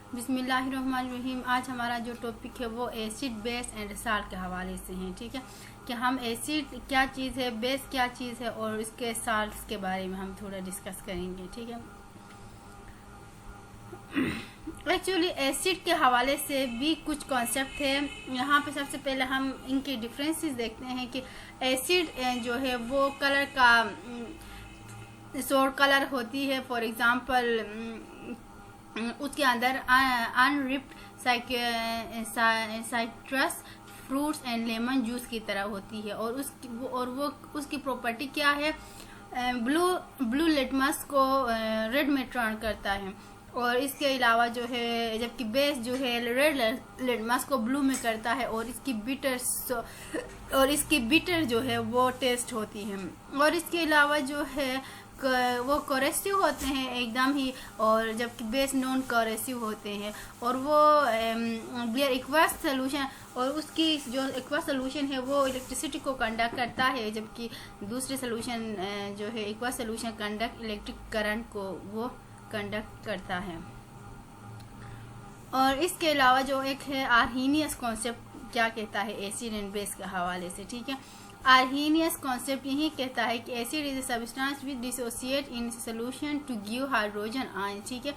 बिस्मिल्लाहिर्रहमानिर्रहीम। आज हमारा जो टॉपिक है वो एसिड, बेस एंड साल्ट के हवाले से है। ठीक है कि हम एसिड क्या चीज़ है, बेस क्या चीज़ है और इसके साल्ट्स के बारे में हम थोड़ा डिस्कस करेंगे। ठीक है, एक्चुअली एसिड के हवाले से भी कुछ कॉन्सेप्ट है। यहाँ पे सबसे पहले हम इनके डिफरेंसेस देखते हैं कि एसिड जो है वो कलर का सोर कलर होती है। फॉर एग्जांपल उसके अंदर unripe citrus fruits and lemon juice की तरह होती है और उसकी प्रॉपर्टी क्या है, ब्लू लिटमस को रेड में टर्न करता है। और इसके अलावा जो है, जबकि बेस जो है रेड लिटमस को ब्लू में करता है और इसकी बिटर जो है वो टेस्ट होती है। और इसके अलावा जो है वो कोरेसिव होते हैं एकदम ही, और जबकि बेस नॉन कोरेसिव होते हैं और वो देयर एक्वस सोल्यूशन, और उसकी जो एक्वस सोल्यूशन है वो इलेक्ट्रिसिटी को कंडक्ट करता है, जबकि दूसरे सोल्यूशन जो है aqueous solution conduct electric current को वो कंडक्ट करता है। और इसके अलावा जो एक है आर्हीनियस कॉन्सेप्ट क्या कहता है एसिड एंड बेस के हवाले से। ठीक है, आर्हीनियस कॉन्सेप्ट यही कहता है कि acid is a substance which dissociate in solution to give hydrogen ion. ठीक है,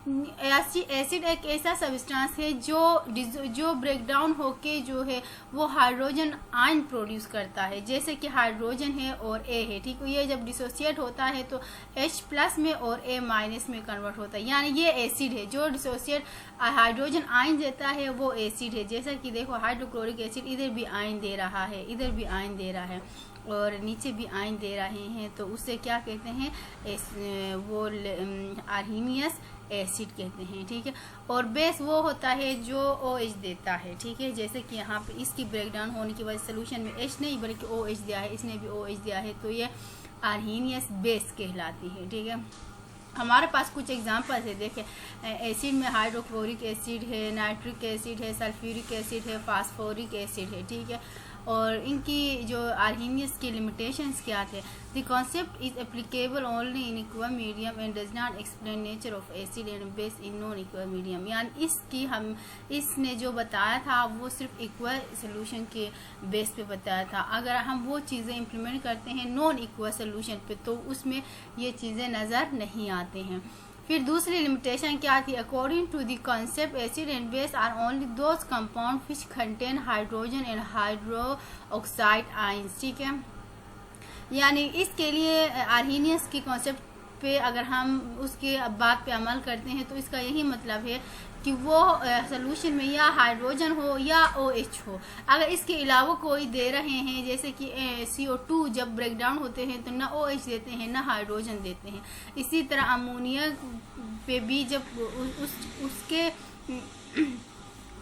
एसिड एक ऐसा सब्सटेंस है जो ब्रेक डाउन होके जो है वो हाइड्रोजन आयन प्रोड्यूस करता है, जैसे कि हाइड्रोजन है और ए है। ठीक है, ये जब डिसोसिएट होता है तो H+ में और A- में कन्वर्ट होता है, यानी ये एसिड है। जो डिसोसिएट हाइड्रोजन आयन देता है वो एसिड है। जैसा कि देखो हाइड्रोक्लोरिक एसिड इधर भी आयन दे रहा है, इधर भी आयन दे रहा है और नीचे भी आयन दे रहे हैं, तो उससे क्या कहते हैं, वो आर्हीनियस एसिड कहते हैं। ठीक है, और बेस वो होता है जो OH देता है। ठीक है, जैसे कि यहाँ पे इसकी ब्रेकडाउन होने की वजह सोल्यूशन में H नहीं बल्कि OH दिया है, इसने भी OH दिया है, तो ये आर्हीनियस बेस कहलाती है। ठीक है, हमारे पास कुछ एग्जांपल्स है। देखें, एसिड में हाइड्रोक्लोरिक एसिड है, नाइट्रिक एसिड है, सल्फ्यूरिक एसिड है, फास्फोरिक एसिड है। ठीक है, और इनकी जो आर्हीनियस की लिमिटेशंस क्या थे, the concept is applicable only in equal medium and does not explain nature of acid and base in non equal medium. यानी इसने जो बताया था वो सिर्फ इक्वल सोल्यूशन के बेस पे बताया था। अगर हम वो चीज़ें इम्प्लीमेंट करते हैं नॉन इक्वल सोल्यूशन पे तो उसमें ये चीज़ें नज़र नहीं आते हैं। फिर दूसरी लिमिटेशन क्या थी, according to the concept acid and base are only those compound which contain hydrogen and hydroxide ions. ठीक है, यानी इसके लिए आर्हीनियस की कॉन्सेप्ट पे अगर हम उसके बात पे अमल करते हैं तो इसका यही मतलब है कि वो सोल्यूशन में या हाइड्रोजन हो या OH हो। अगर इसके अलावा कोई दे रहे हैं, जैसे कि CO2 जब ब्रेकडाउन होते हैं तो ना OH देते हैं ना हाइड्रोजन देते हैं। इसी तरह अमोनिया पे भी जब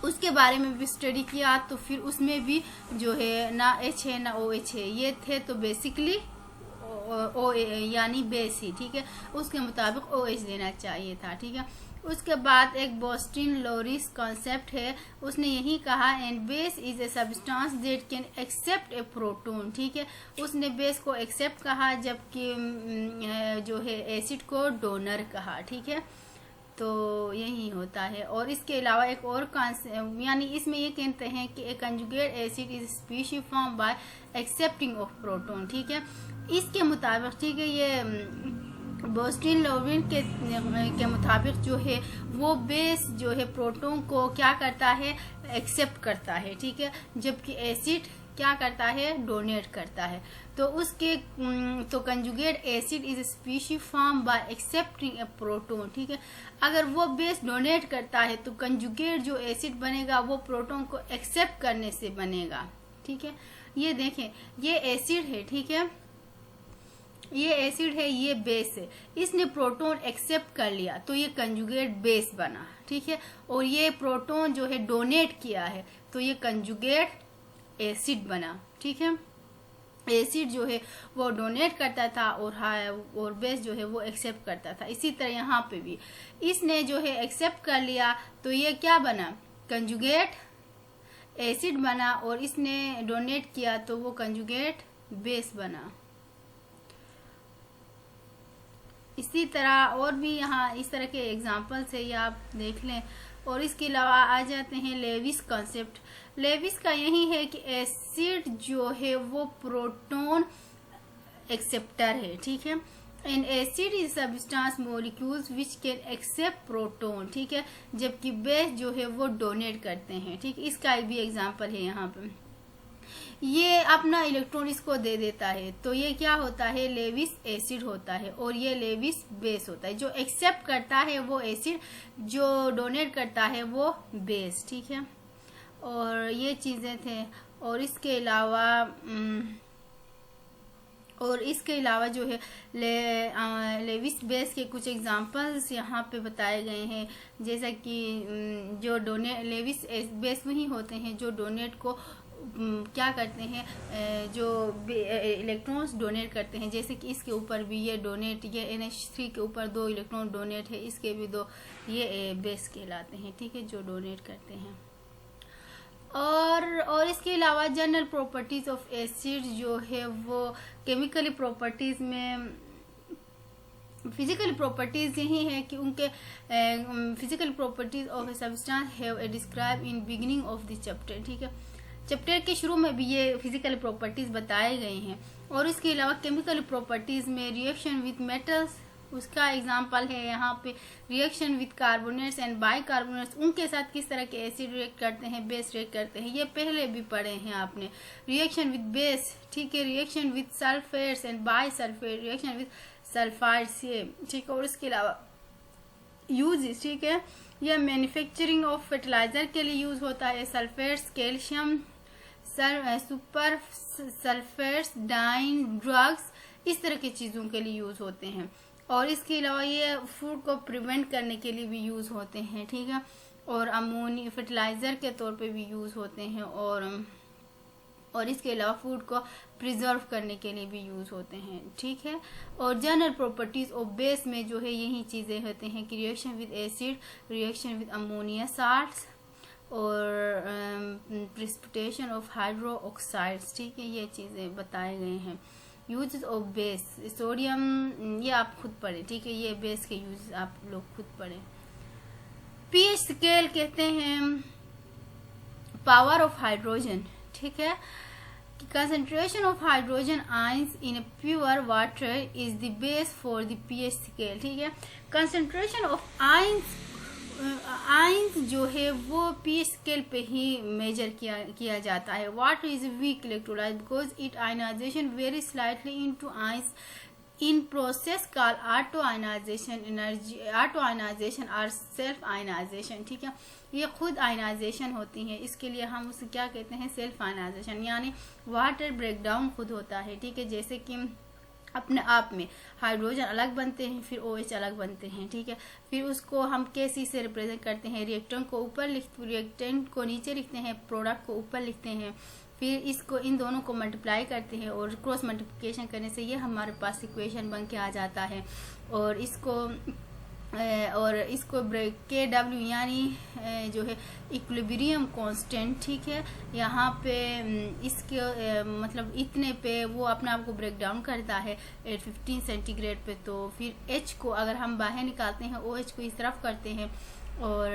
उसके बारे में भी स्टडी किया तो फिर उसमें भी जो है ना H है ना OH है, ये थे तो बेसिकली यानी बेस ही। ठीक है, उसके मुताबिक OH देना चाहिए था। ठीक है, उसके बाद एक बोस्टिन लोरिस कॉन्सेप्ट है, उसने यही कहा and base is a substance that can accept a proton. ठीक है, उसने बेस को एक्सेप्ट कहा जबकि जो है एसिड को डोनर कहा। ठीक है, तो यही होता है। और इसके अलावा एक और कॉन्सेप्ट, यानी इसमें ये कहते हैं कि a conjugate acid is species form by accepting of proton. ठीक है, इसके मुताबिक, ठीक है, ये बोस्टिन लोरिन के मुताबिक जो है वो बेस जो है प्रोटॉन को क्या करता है, एक्सेप्ट करता है। ठीक है, जबकि एसिड क्या करता है, डोनेट करता है। तो conjugate acid is species form by accepting A proton. ठीक है, अगर वो बेस डोनेट करता है तो कंजुगेट जो एसिड बनेगा वो प्रोटॉन को एक्सेप्ट करने से बनेगा। ठीक है, ये देखें, ये एसिड है। ठीक है, ये एसिड है, ये बेस है, इसने प्रोटॉन एक्सेप्ट कर लिया तो ये कंजुगेट बेस बना। ठीक है, और ये प्रोटॉन जो है डोनेट किया है तो ये कंजुगेट एसिड बना। ठीक है, एसिड जो है वो डोनेट करता था और बेस जो है वो एक्सेप्ट करता था। इसी तरह यहाँ पे भी इसने जो है एक्सेप्ट कर लिया तो ये क्या बना, कंजुगेट एसिड बना, और इसने डोनेट किया तो वो कंजुगेट बेस बना। इसी तरह और भी यहाँ इस तरह के एग्जाम्पल से ये आप देख लें। और इसके अलावा आ जाते हैं लेविस कॉन्सेप्ट। लेविस का यही है कि एसिड जो है वो प्रोटॉन एक्सेप्टर है, ठीक है। An acid is substance molecules which can accept proton, ठीक है, जबकि बेस जो है वो डोनेट करते हैं, ठीक। इसका भी एग्जाम्पल है यहाँ पे, ये अपना इलेक्ट्रॉन इसको दे देता है, तो ये क्या होता है, लेविस एसिड होता है, और ये लेविस बेस होता है। जो एक्सेप्ट करता है वो एसिड, जो डोनेट करता है वो बेस, ठीक है। और ये चीजें थे। और इसके अलावा जो है लेविस बेस के कुछ एग्जांपल्स यहाँ पे बताए गए हैं, जैसा कि जो लेविस बेस वही होते हैं जो डोनेट को क्या करते हैं, जो इलेक्ट्रॉन्स डोनेट करते हैं। जैसे कि इसके ऊपर भी ये डोनेट, ये NH3 के ऊपर 2 इलेक्ट्रॉन डोनेट है, इसके भी 2, ये बेस कहलाते हैं, ठीक है, जो डोनेट करते हैं। और इसके अलावा जनरल प्रॉपर्टीज ऑफ एसिड जो है वो केमिकली प्रॉपर्टीज में, फिजिकल प्रॉपर्टीज यही है कि उनके physical properties of a substance have describe in beginning of this chapter, ठीक है। चैप्टर के शुरू में भी ये फिजिकल प्रॉपर्टीज बताए गए हैं। और इसके अलावा केमिकल प्रॉपर्टीज में रिएक्शन विद मेटल्स, उसका एग्जांपल है यहाँ पे reaction with carbonates and bicarbonates, उनके साथ किस तरह के एसिड रिएक्ट करते हैं, बेस रिएक्ट करते हैं, ये पहले भी पढ़े हैं आपने। रिएक्शन विद बेस, ठीक है, reaction with sulphates and by sulphate, reaction with sulphides, ये ठीक है। और इसके अलावा यूज, ठीक है, यह मैन्युफैक्चरिंग ऑफ फर्टिलाइजर के लिए यूज होता है। सल्फेट्स, कैल्शियम, सुपर सल्फेट्स, डाइन, ड्रग्स, इस तरह की चीजों के लिए यूज होते हैं। और इसके अलावा ये फूड को प्रिवेंट करने के लिए भी यूज होते हैं, ठीक है। और अमोनिया फर्टिलाइजर के तौर पे भी यूज होते हैं। और इसके अलावा फूड को प्रिजर्व करने के लिए भी यूज होते हैं, ठीक है। और जनरल प्रॉपर्टीज ऑफ बेस में जो है यही चीजें होते हैं कि reaction with acid, reaction with ammonia salts, और प्रेसिपिटेशन ऑफ हाइड्रो ऑक्साइड्स, ठीक है, ये चीजें बताए गए हैं। यूज ऑफ बेस, सोडियम ये आप खुद पढ़े, ठीक है, ये बेस के यूज आप लोग खुद पढ़े। पीएच स्केल कहते हैं पावर ऑफ हाइड्रोजन, ठीक है। Concentration of hydrogen ions in a pure water is the base for the pH scale, ठीक है। Concentration of आयंस जो है वो pH स्केल पे ही मेजर किया जाता है। Water is weak electrolyte because it ionization very slightly into ions in process called auto ionization और सेल्फ आयनाइजेशन, ठीक है। ये खुद आयनाइजेशन होती है, इसके लिए हम उसे क्या कहते हैं, सेल्फ आयनाइजेशन, यानी वाटर ब्रेकडाउन खुद होता है, ठीक है। जैसे कि अपने आप में हाइड्रोजन अलग बनते हैं, फिर OH अलग बनते हैं, ठीक है। फिर उसको हम KC से रिप्रेजेंट करते हैं, रिएक्टेंट को ऊपर रिएक्टेंट को नीचे लिखते हैं, प्रोडक्ट को ऊपर लिखते हैं, फिर इसको इन दोनों को मल्टीप्लाई करते हैं और क्रॉस मल्टीप्लिकेशन करने से ये हमारे पास इक्वेशन बन के आ जाता है। और इसको KW यानी जो है इक्विलिब्रियम कांस्टेंट, ठीक है। यहाँ पे इसके मतलब इतने पे वो अपने आप को ब्रेक डाउन करता है 815 सेंटीग्रेड पे। तो फिर H को अगर हम बाहर निकालते हैं, OH को इस तरफ करते हैं और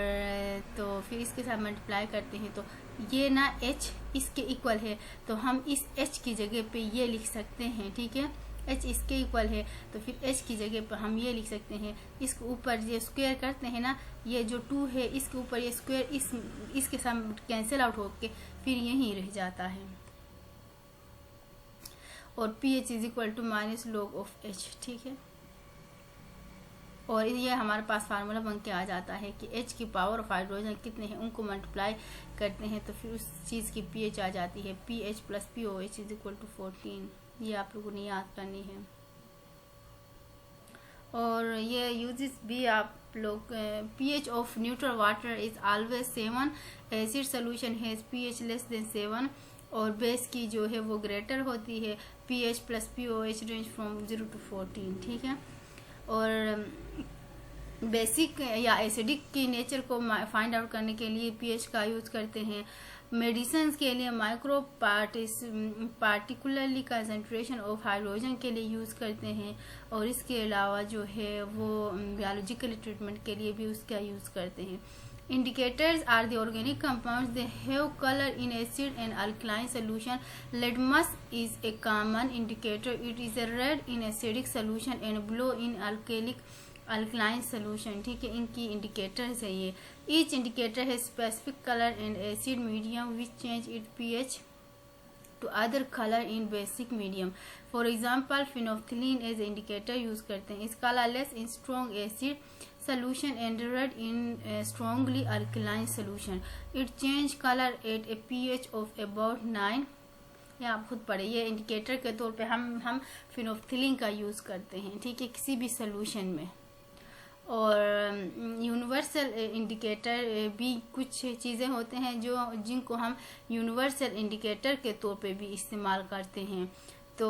तो फिर इसके साथ मल्टीप्लाई करते हैं, तो ये ना H इसके इक्वल है, तो हम इस H की जगह पे ये लिख सकते हैं, ठीक है। H इसके इक्वल है तो फिर H की जगह पर हम ये लिख सकते हैं, इसके ऊपर ये स्क्वायर करते हैं ना, ये जो 2 है इसके ऊपर ये स्क्वायर इसके साथ कैंसिल आउट होके फिर यही रह जाता है। और pH is equal to minus log of H, ठीक है। और ये हमारे पास फार्मूला बन के आ जाता है कि H की पावर ऑफ हाइड्रोजन कितने हैं, उनको मल्टीप्लाई करते हैं तो फिर उस चीज़ की pH आ जाती है। pH plus POH is equal to 14, ये आप लोगों ने याद करनी है। और ये यूजेस भी आप लोग, pH of neutral water is always 7, acid solution has pH less than 7, और बेस की जो है वो ग्रेटर होती है, pH plus POH range from 0 to 14, ठीक है। और बेसिक या एसिडिक की नेचर को फाइंड आउट करने के लिए pH का यूज करते हैं। मेडिसिन के लिए micro particularly concentration of hydrogen के लिए यूज़ करते हैं, और इसके अलावा जो है वो बायोलॉजिकल ट्रीटमेंट के लिए भी उसका यूज़ करते हैं। Indicators are the organic compounds. They have color in acid and alkaline solution. Litmus is a common indicator. It is a red in acidic solution and blue in alkaline solution. ठीक है, इनकी indicators है ये. Each indicator has specific color and acid medium which change its pH to other color in basic medium. For example, phenolphthalein as indicator use करते हैं. Is colorless in strong acid solution and red in strongly alkaline solution. It change color at a pH of about 9. ये आप खुद पढ़े. ये indicator के तौर पे हम फिनोल्फथलीन का यूज़ करते हैं, ठीक है, किसी भी सोल्यूशन में. और यूनिवर्सल इंडिकेटर भी कुछ चीज़ें होते हैं जिनको हम यूनिवर्सल इंडिकेटर के तौर पे भी इस्तेमाल करते हैं. तो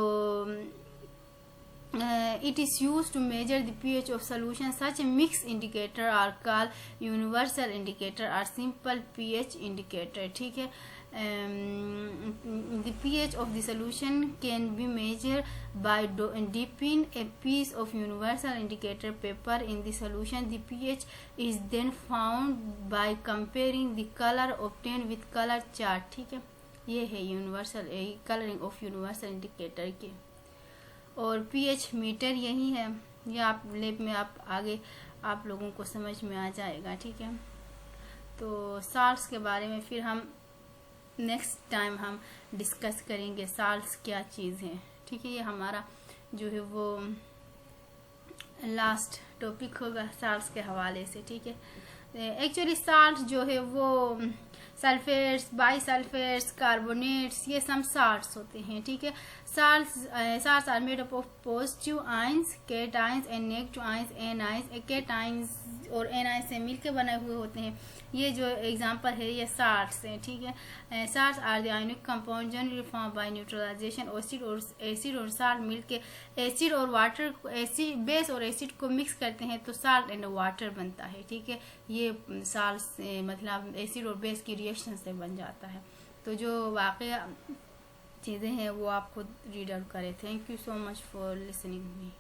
it is used to measure the pH of solution. Such a mixed indicator are called universal indicator or simple pH indicator. ठीक है. The pH of the solution can be measured by dipping a piece of universal indicator paper in the solution. The pH is then found by comparing the color obtained with color chart. ठीक है, ये है universal colouring of universal indicator की. और pH meter यही है, ये आप लैब में आप आगे आप लोगों को समझ में आ जाएगा. ठीक है, तो साल्ट्स के बारे में फिर हम नेक्स्ट टाइम हम डिस्कस करेंगे साल्ट्स क्या चीज़ है. ठीक है, ये हमारा जो है वो लास्ट टॉपिक होगा साल्ट्स के हवाले से. ठीक है, एक्चुअली साल्ट जो है वो सल्फेट्स, बाईसल्फेट्स, कार्बोनेट्स, ये सब साल्ट्स होते हैं. ठीक है, salts are made up of positive ions, cations and negative ions, anions. cations और anions से मिलकर बने हुए होते हैं. ये जो एग्जांपल है ये salts हैं. ठीक है, salts are the ionic compound generally formed by neutralization. Acid और salt मिलके एसिड और वाटर, एसिड बेस और एसिड को मिक्स करते हैं तो salt and वाटर बनता है. ठीक है, ये salts मतलब एसिड और बेस की रिएक्शन से बन जाता है. तो जो वाकई चीज़ें हैं वो आप खुद रीड आउट करें. Thank you so much for listening me.